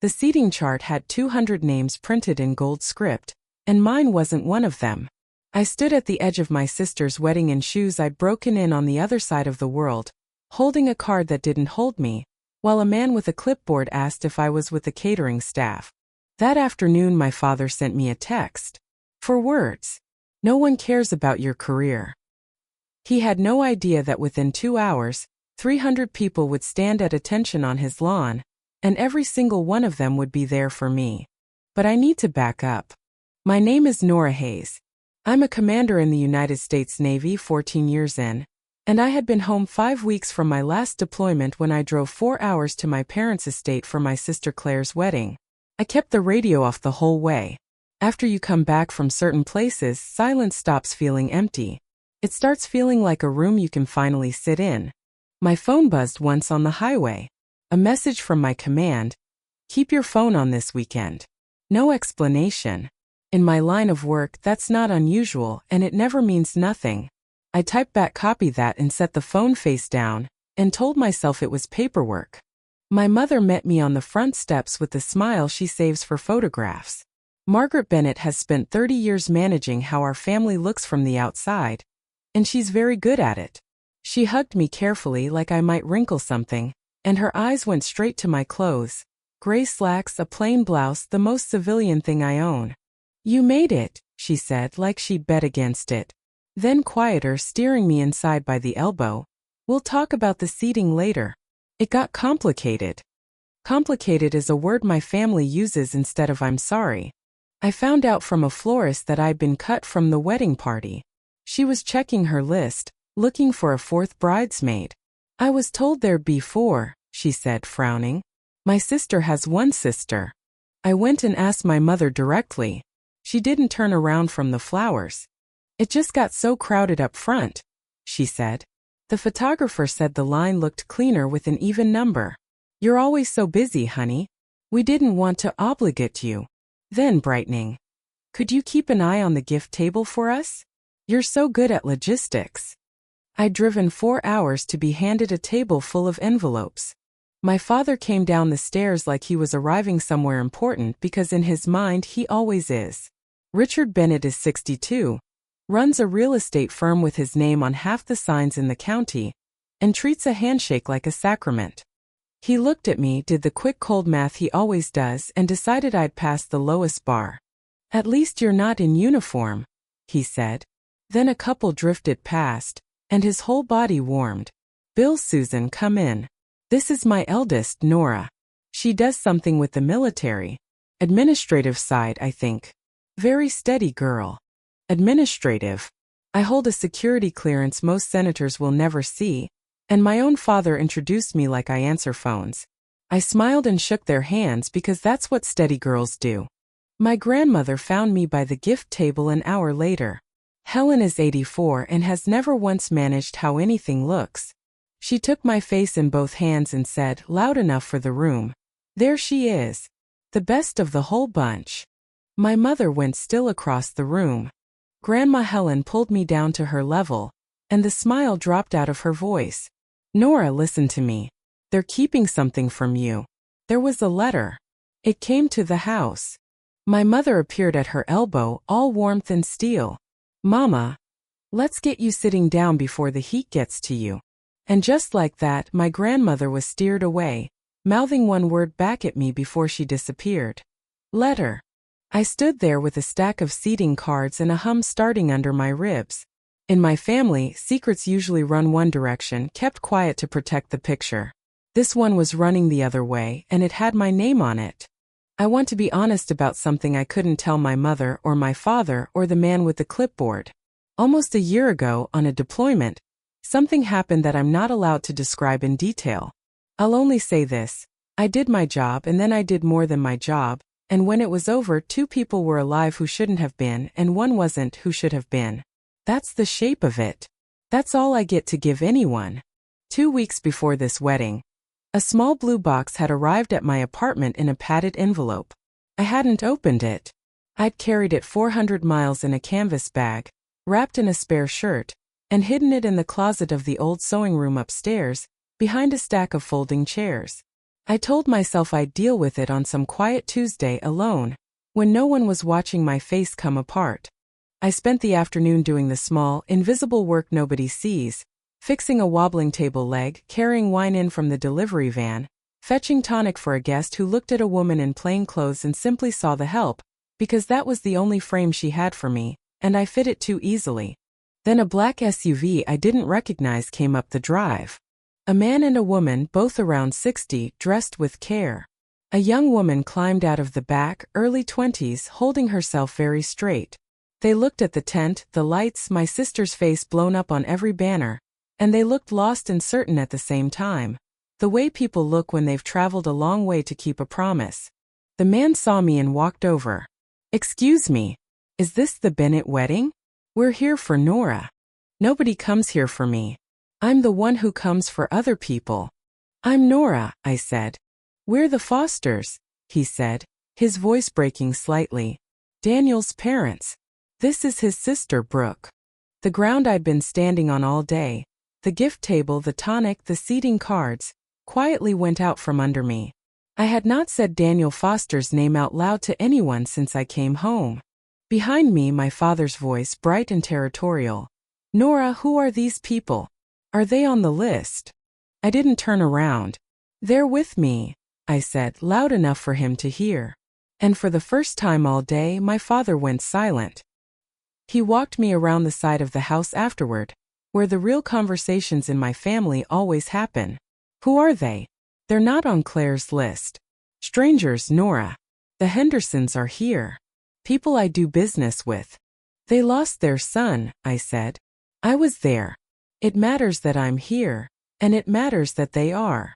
The seating chart had 200 names printed in gold script, and mine wasn't one of them. I stood at the edge of my sister's wedding in shoes I'd broken in on the other side of the world, holding a card that didn't hold me, while a man with a clipboard asked if I was with the catering staff. That afternoon my father sent me a text. 4 words. No one cares about your career. He had no idea that within 2 hours, 300 people would stand at attention on his lawn, and every single one of them would be there for me. But I need to back up. My name is Nora Hayes. I'm a commander in the United States Navy 14 years in, and I had been home 5 weeks from my last deployment when I drove 4 hours to my parents' estate for my sister Claire's wedding. I kept the radio off the whole way. After you come back from certain places, silence stops feeling empty. It starts feeling like a room you can finally sit in. My phone buzzed once on the highway. A message from my command. Keep your phone on this weekend. No explanation. In my line of work, that's not unusual, and it never means nothing. I typed back copy that and set the phone face down, and told myself it was paperwork. My mother met me on the front steps with the smile she saves for photographs. Margaret Bennett has spent 30 years managing how our family looks from the outside, and she's very good at it. She hugged me carefully like I might wrinkle something, and her eyes went straight to my clothes. Gray slacks, a plain blouse, the most civilian thing I own. You made it, she said like she'd bet against it. Then quieter, steering me inside by the elbow. We'll talk about the seating later. It got complicated. Complicated is a word my family uses instead of I'm sorry. I found out from a florist that I'd been cut from the wedding party. She was checking her list, looking for a 4th bridesmaid. I was told there'd be 4, she said, frowning. My sister has 1 sister. I went and asked my mother directly. She didn't turn around from the flowers. It just got so crowded up front, she said. The photographer said the line looked cleaner with an even number. You're always so busy, honey. We didn't want to obligate you. Then brightening. Could you keep an eye on the gift table for us? You're so good at logistics. I'd driven 4 hours to be handed a table full of envelopes. My father came down the stairs like he was arriving somewhere important because in his mind he always is. Richard Bennett is 62, runs a real estate firm with his name on half the signs in the county, and treats a handshake like a sacrament. He looked at me, did the quick cold math he always does, and decided I'd passed the lowest bar. At least you're not in uniform, he said. Then a couple drifted past, and his whole body warmed. Bill, Susan, come in. This is my eldest, Nora. She does something with the military. Administrative side, I think. Very steady girl. Administrative. I hold a security clearance most senators will never see, and my own father introduced me like I answer phones. I smiled and shook their hands because that's what steady girls do. My grandmother found me by the gift table an hour later. Helen is 84 and has never once managed how anything looks. She took my face in both hands and said, loud enough for the room, there she is. The best of the whole bunch. My mother went still across the room. Grandma Helen pulled me down to her level, and the smile dropped out of her voice. Nora, listen to me. They're keeping something from you. There was a letter. It came to the house. My mother appeared at her elbow, all warmth and steel. Mama, let's get you sitting down before the heat gets to you. And just like that, my grandmother was steered away, mouthing one word back at me before she disappeared. Letter. I stood there with a stack of seating cards and a hum starting under my ribs. In my family, secrets usually run one direction, kept quiet to protect the picture. This one was running the other way, and it had my name on it. I want to be honest about something I couldn't tell my mother or my father or the man with the clipboard. Almost a year ago, on a deployment, something happened that I'm not allowed to describe in detail. I'll only say this. I did my job and then I did more than my job, and when it was over, 2 people were alive who shouldn't have been and 1 wasn't who should have been. That's the shape of it. That's all I get to give anyone. 2 weeks before this wedding, a small blue box had arrived at my apartment in a padded envelope. I hadn't opened it. I'd carried it 400 miles in a canvas bag, wrapped in a spare shirt, and hidden it in the closet of the old sewing room upstairs, behind a stack of folding chairs. I told myself I'd deal with it on some quiet Tuesday alone, when no one was watching my face come apart. I spent the afternoon doing the small, invisible work nobody sees, fixing a wobbling table leg, carrying wine in from the delivery van, fetching tonic for a guest who looked at a woman in plain clothes and simply saw the help, because that was the only frame she had for me, and I fit it too easily. Then a black SUV I didn't recognize came up the drive. A man and a woman, both around 60, dressed with care. A young woman climbed out of the back, early 20s, holding herself very straight. They looked at the tent, the lights, my sister's face blown up on every banner, and they looked lost and certain at the same time. The way people look when they've traveled a long way to keep a promise. The man saw me and walked over. "Excuse me, is this the Bennett wedding? We're here for Nora." "Nobody comes here for me. I'm the one who comes for other people." "I'm Nora," I said. "We're the Fosters," he said, his voice breaking slightly. "Daniel's parents. This is his sister Brooke." The ground I'd been standing on all day, the gift table, the tonic, the seating cards, quietly went out from under me. I had not said Daniel Foster's name out loud to anyone since I came home. Behind me, my father's voice, bright and territorial. "Nora, who are these people? Are they on the list?" I didn't turn around. "They're with me," I said, loud enough for him to hear. And for the first time all day, my father went silent. He walked me around the side of the house afterward, where the real conversations in my family always happen. "Who are they?" "They're not on Claire's list." "Strangers, Nora. The Hendersons are here. People I do business with." "They lost their son," I said. "I was there. It matters that I'm here, and it matters that they are."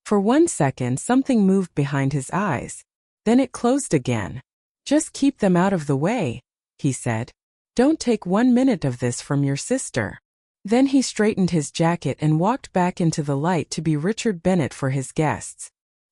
For 1 second something moved behind his eyes. Then it closed again. "Just keep them out of the way," he said. "Don't take 1 minute of this from your sister." Then he straightened his jacket and walked back into the light to be Richard Bennett for his guests.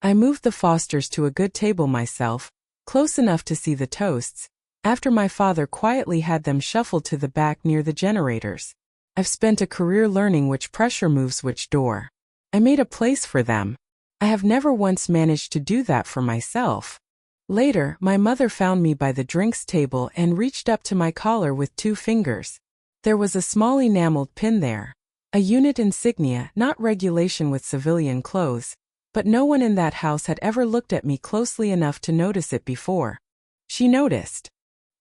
I moved the Fosters to a good table myself, close enough to see the toasts, after my father quietly had them shuffled to the back near the generators. I've spent a career learning which pressure moves which door. I made a place for them. I have never once managed to do that for myself. Later, my mother found me by the drinks table and reached up to my collar with 2 fingers. There was a small enameled pin there. A unit insignia, not regulation with civilian clothes, but no one in that house had ever looked at me closely enough to notice it before. She noticed.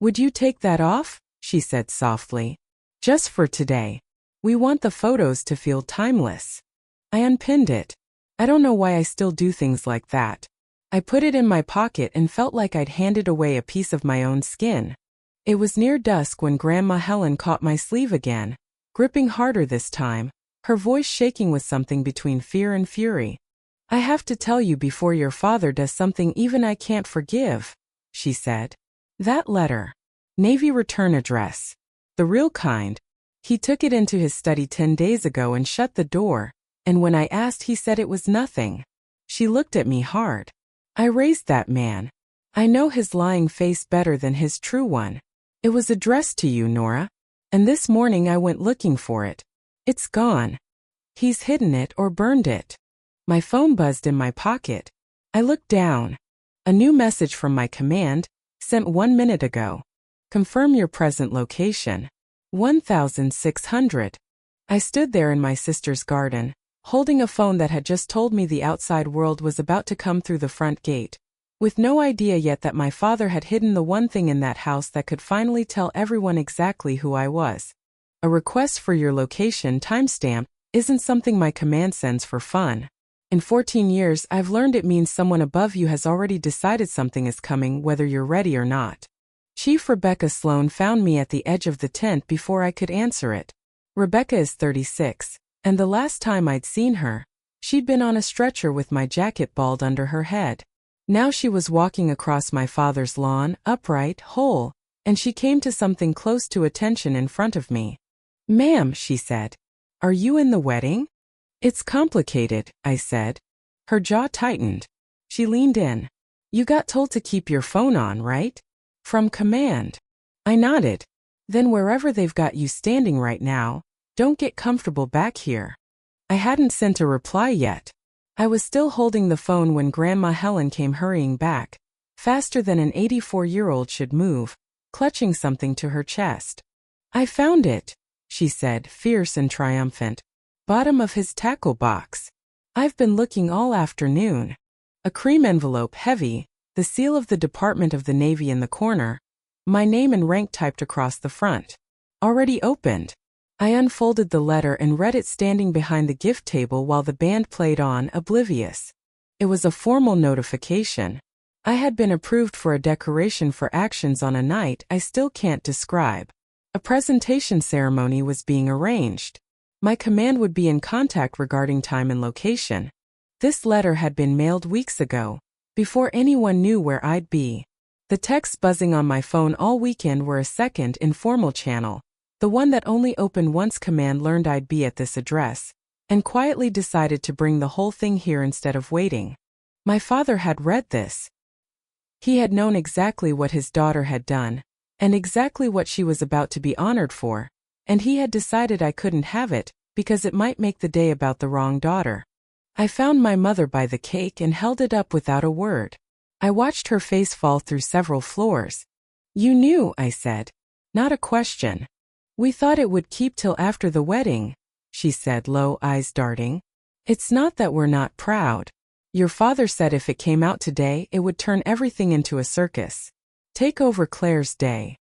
"Would you take that off?" she said softly. "Just for today. We want the photos to feel timeless." I unpinned it. I don't know why I still do things like that. I put it in my pocket and felt like I'd handed away a piece of my own skin. It was near dusk when Grandma Helen caught my sleeve again, gripping harder this time, her voice shaking with something between fear and fury. "I have to tell you before your father does something even I can't forgive," she said. "That letter. Navy return address. The real kind. He took it into his study 10 days ago and shut the door, and when I asked he said it was nothing." She looked at me hard. "I raised that man. I know his lying face better than his true one. It was addressed to you, Nora. And this morning I went looking for it. It's gone. He's hidden it or burned it." My phone buzzed in my pocket. I looked down. A new message from my command, sent 1 minute ago. "Confirm your present location. 1600. I stood there in my sister's garden, holding a phone that had just told me the outside world was about to come through the front gate, with no idea yet that my father had hidden the one thing in that house that could finally tell everyone exactly who I was. A request for your location timestamp isn't something my command sends for fun. In 14 years, I've learned it means someone above you has already decided something is coming whether you're ready or not. Chief Rebecca Sloan found me at the edge of the tent before I could answer it. Rebecca is 36, and the last time I'd seen her, she'd been on a stretcher with my jacket balled under her head. Now she was walking across my father's lawn, upright, whole, and she came to something close to attention in front of me. "Ma'am," she said, "are you in the wedding?" "It's complicated," I said. Her jaw tightened. She leaned in. "You got told to keep your phone on, right? From command." I nodded. "Then wherever they've got you standing right now, don't get comfortable back here." I hadn't sent a reply yet. I was still holding the phone when Grandma Helen came hurrying back, faster than an 84-year-old should move, clutching something to her chest. "I found it," she said, fierce and triumphant. "Bottom of his tackle box. I've been looking all afternoon." A cream envelope, heavy, the seal of the Department of the Navy in the corner, my name and rank typed across the front. Already opened. I unfolded the letter and read it standing behind the gift table while the band played on, oblivious. It was a formal notification. I had been approved for a decoration for actions on a night I still can't describe. A presentation ceremony was being arranged. My command would be in contact regarding time and location. This letter had been mailed weeks ago, before anyone knew where I'd be. The texts buzzing on my phone all weekend were a second, informal channel, the one that only opened once command learned I'd be at this address, and quietly decided to bring the whole thing here instead of waiting. My father had read this. He had known exactly what his daughter had done, and exactly what she was about to be honored for, and he had decided I couldn't have it, because it might make the day about the wrong daughter. I found my mother by the cake and held it up without a word. I watched her face fall through several floors. "You knew," I said. Not a question. "We thought it would keep till after the wedding," she said, low, eyes darting. "It's not that we're not proud. Your father said if it came out today, it would turn everything into a circus. Take over Claire's day.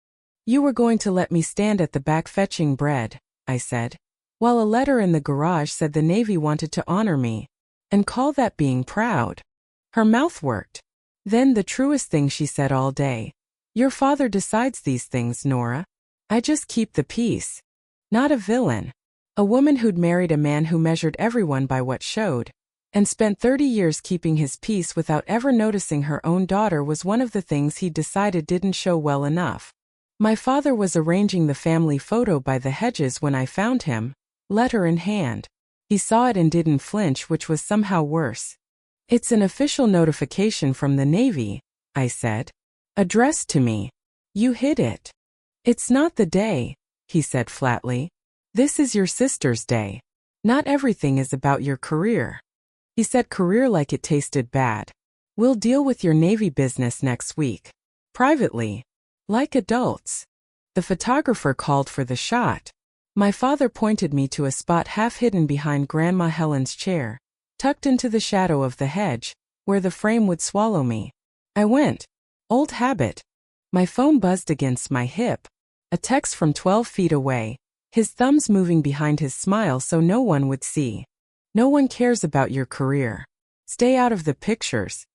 You were going to let me stand at the back fetching bread," I said, while a letter in the garage said the Navy wanted to honor me. "And call that being proud?" Her mouth worked. Then the truest thing she said all day. "Your father decides these things, Nora. I just keep the peace." Not a villain. A woman who'd married a man who measured everyone by what showed, and spent 30 years keeping his peace without ever noticing her own daughter was one of the things he decided didn't show well enough. My father was arranging the family photo by the hedges when I found him, letter in hand. He saw it and didn't flinch, which was somehow worse. "It's an official notification from the Navy," I said. "Addressed to me. You hid it." "It's not the day," he said flatly. "This is your sister's day. Not everything is about your career." He said career like it tasted bad. "We'll deal with your Navy business next week. Privately. Like adults." The photographer called for the shot. My father pointed me to a spot half hidden behind Grandma Helen's chair, tucked into the shadow of the hedge, where the frame would swallow me. I went. Old habit. My phone buzzed against my hip. A text from 12 feet away, his thumbs moving behind his smile so no one would see. "No one cares about your career. Stay out of the pictures."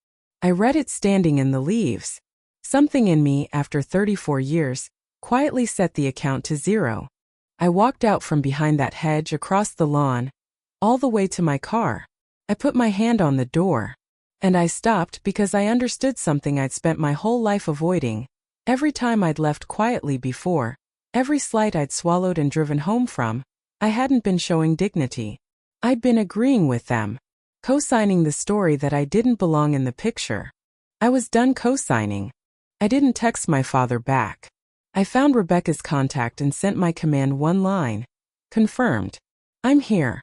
I read it standing in the leaves. Something in me, after 34 years, quietly set the account to 0. I walked out from behind that hedge across the lawn, all the way to my car. I put my hand on the door. And I stopped because I understood something I'd spent my whole life avoiding. Every time I'd left quietly before, every slight I'd swallowed and driven home from, I hadn't been showing dignity. I'd been agreeing with them. Co-signing the story that I didn't belong in the picture. I was done co-signing. I didn't text my father back. I found Rebecca's contact and sent my command one line. "Confirmed. I'm here."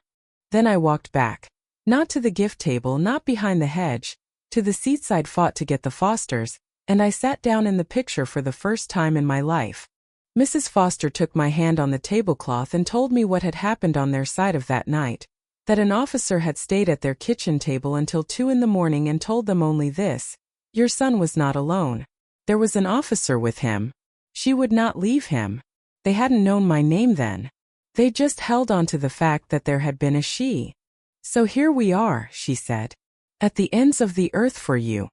Then I walked back. Not to the gift table, not behind the hedge, to the seats I'd fought to get the Fosters, and I sat down in the picture for the first time in my life. Mrs. Foster took my hand on the tablecloth and told me what had happened on their side of that night, that an officer had stayed at their kitchen table until 2 in the morning and told them only this: "Your son was not alone. There was an officer with him. She would not leave him." They hadn't known my name then. They just held on to the fact that there had been a she. "So here we are," she said. "At the ends of the earth for you."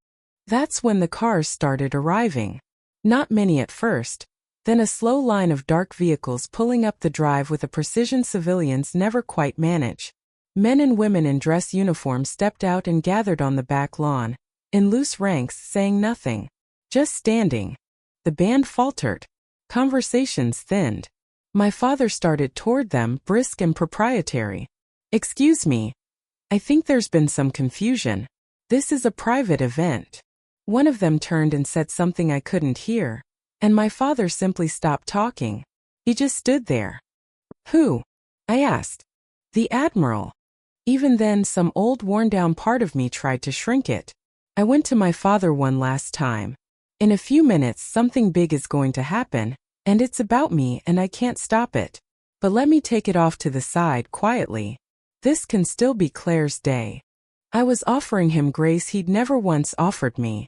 That's when the cars started arriving. Not many at first, then a slow line of dark vehicles pulling up the drive with a precision civilians never quite manage. Men and women in dress uniforms stepped out and gathered on the back lawn, in loose ranks, saying nothing. Just standing. The band faltered. Conversations thinned. My father started toward them, brisk and proprietary. "Excuse me. I think there's been some confusion. This is a private event." One of them turned and said something I couldn't hear, and my father simply stopped talking. He just stood there. "Who?" I asked. "The Admiral." Even then, some old worn-down part of me tried to shrink it. I went to my father one last time. In a few minutes, something big is going to happen, and it's about me and I can't stop it. But let me take it off to the side quietly. This can still be Claire's day. I was offering him grace he'd never once offered me.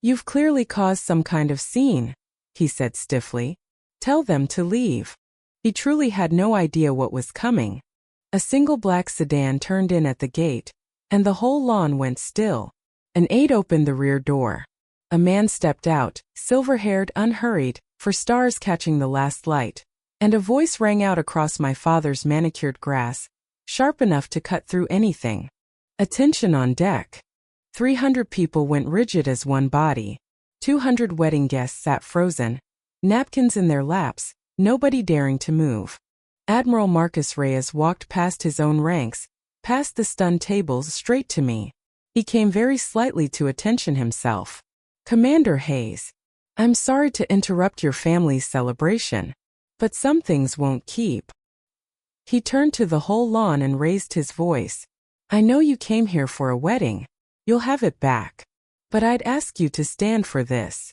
You've clearly caused some kind of scene, he said stiffly. Tell them to leave. He truly had no idea what was coming. A single black sedan turned in at the gate, and the whole lawn went still. An aide opened the rear door. A man stepped out, silver-haired, unhurried, for stars catching the last light, and a voice rang out across my father's manicured grass, sharp enough to cut through anything. Attention on deck. 300 people went rigid as one body. 200 wedding guests sat frozen, napkins in their laps, nobody daring to move. Admiral Marcus Reyes walked past his own ranks, past the stunned tables, straight to me. He came very slightly to attention himself. Commander Hayes, I'm sorry to interrupt your family's celebration, but some things won't keep. He turned to the whole lawn and raised his voice. I know you came here for a wedding. You'll have it back. But I'd ask you to stand for this.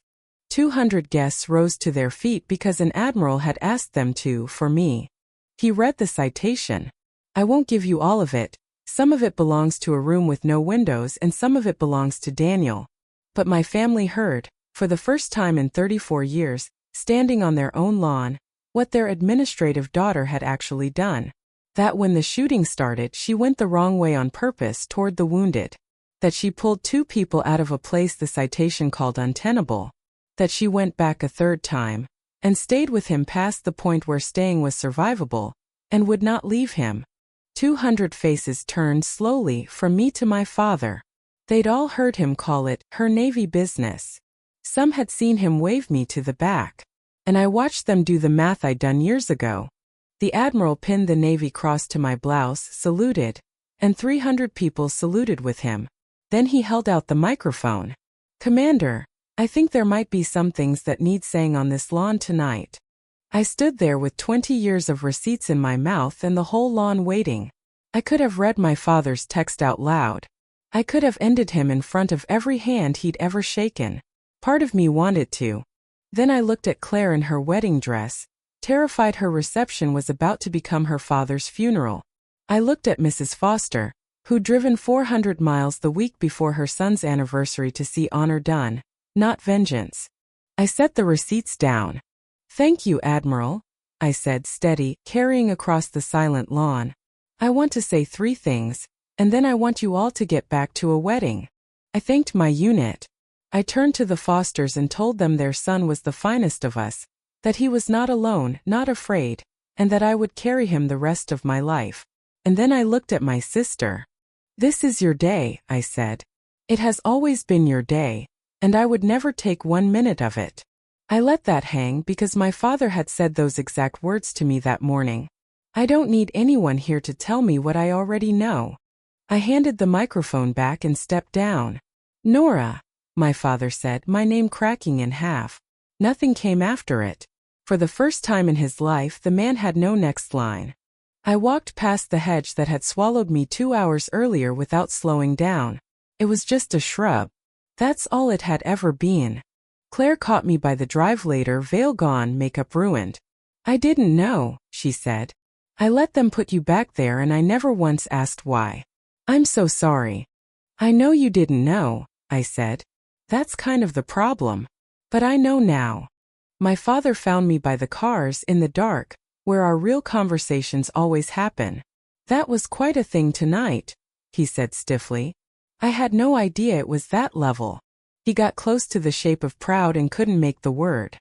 200 guests rose to their feet because an admiral had asked them to, for me. He read the citation. I won't give you all of it. Some of it belongs to a room with no windows and some of it belongs to Daniel. But my family heard, for the first time in 34 years, standing on their own lawn, what their administrative daughter had actually done. That when the shooting started, she went the wrong way on purpose toward the wounded. That she pulled 2 people out of a place the citation called untenable. That she went back a 3rd time, and stayed with him past the point where staying was survivable, and would not leave him. 200 faces turned slowly from me to my father. They'd all heard him call it her Navy business. Some had seen him wave me to the back, and I watched them do the math I'd done years ago. The admiral pinned the Navy cross to my blouse, saluted, and 300 people saluted with him. Then he held out the microphone. Commander, I think there might be some things that need saying on this lawn tonight. I stood there with 20 years of receipts in my mouth and the whole lawn waiting. I could have read my father's text out loud. I could have ended him in front of every hand he'd ever shaken. Part of me wanted to. Then I looked at Claire in her wedding dress, terrified her reception was about to become her father's funeral. I looked at Mrs. Foster, who'd driven 400 miles the week before her son's anniversary to see honor done, not vengeance. I set the receipts down. Thank you, Admiral, I said, steady, carrying across the silent lawn. I want to say 3 things, and then I want you all to get back to a wedding. I thanked my unit. I turned to the Fosters and told them their son was the finest of us, that he was not alone, not afraid, and that I would carry him the rest of my life. And then I looked at my sister. This is your day, I said. It has always been your day, and I would never take 1 minute of it. I let that hang because my father had said those exact words to me that morning. I don't need anyone here to tell me what I already know. I handed the microphone back and stepped down. Nora, my father said, my name cracking in half. Nothing came after it. For the first time in his life, the man had no next line. I walked past the hedge that had swallowed me 2 hours earlier without slowing down. It was just a shrub. That's all it had ever been. Claire caught me by the drive later, veil gone, makeup ruined. I didn't know, she said. I let them put you back there and I never once asked why. I'm so sorry. I know you didn't know, I said. That's kind of the problem. But I know now. My father found me by the cars in the dark, where our real conversations always happen. That was quite a thing tonight, he said stiffly. I had no idea it was that level. He got close to the shape of proud and couldn't make the word.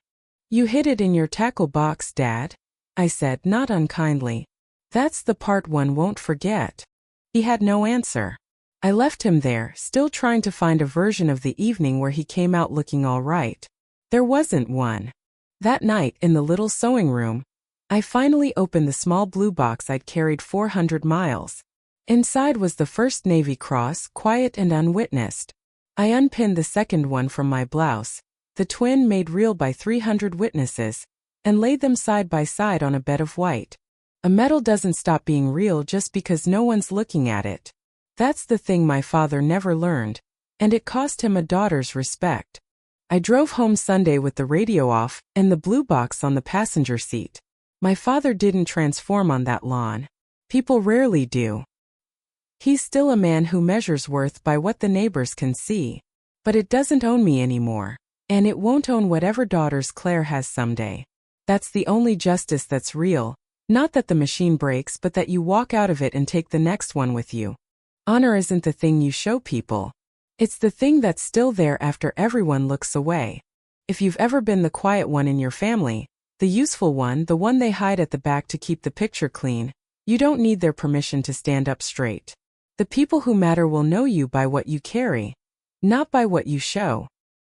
You hid it in your tackle box, Dad, I said, not unkindly. That's the part one won't forget. He had no answer. I left him there, still trying to find a version of the evening where he came out looking all right. There wasn't one. That night, in the little sewing room, I finally opened the small blue box I'd carried 400 miles. Inside was the first Navy Cross, quiet and unwitnessed. I unpinned the second one from my blouse, the twin made real by 300 witnesses, and laid them side by side on a bed of white. A medal doesn't stop being real just because no one's looking at it. That's the thing my father never learned, and it cost him a daughter's respect. I drove home Sunday with the radio off and the blue box on the passenger seat. My father didn't transform on that lawn. People rarely do. He's still a man who measures worth by what the neighbors can see. But it doesn't own me anymore. And it won't own whatever daughters Claire has someday. That's the only justice that's real. Not that the machine breaks, but that you walk out of it and take the next one with you. Honor isn't the thing you show people. It's the thing that's still there after everyone looks away. If you've ever been the quiet one in your family, the useful one, the one they hide at the back to keep the picture clean, you don't need their permission to stand up straight. The people who matter will know you by what you carry, not by what you show.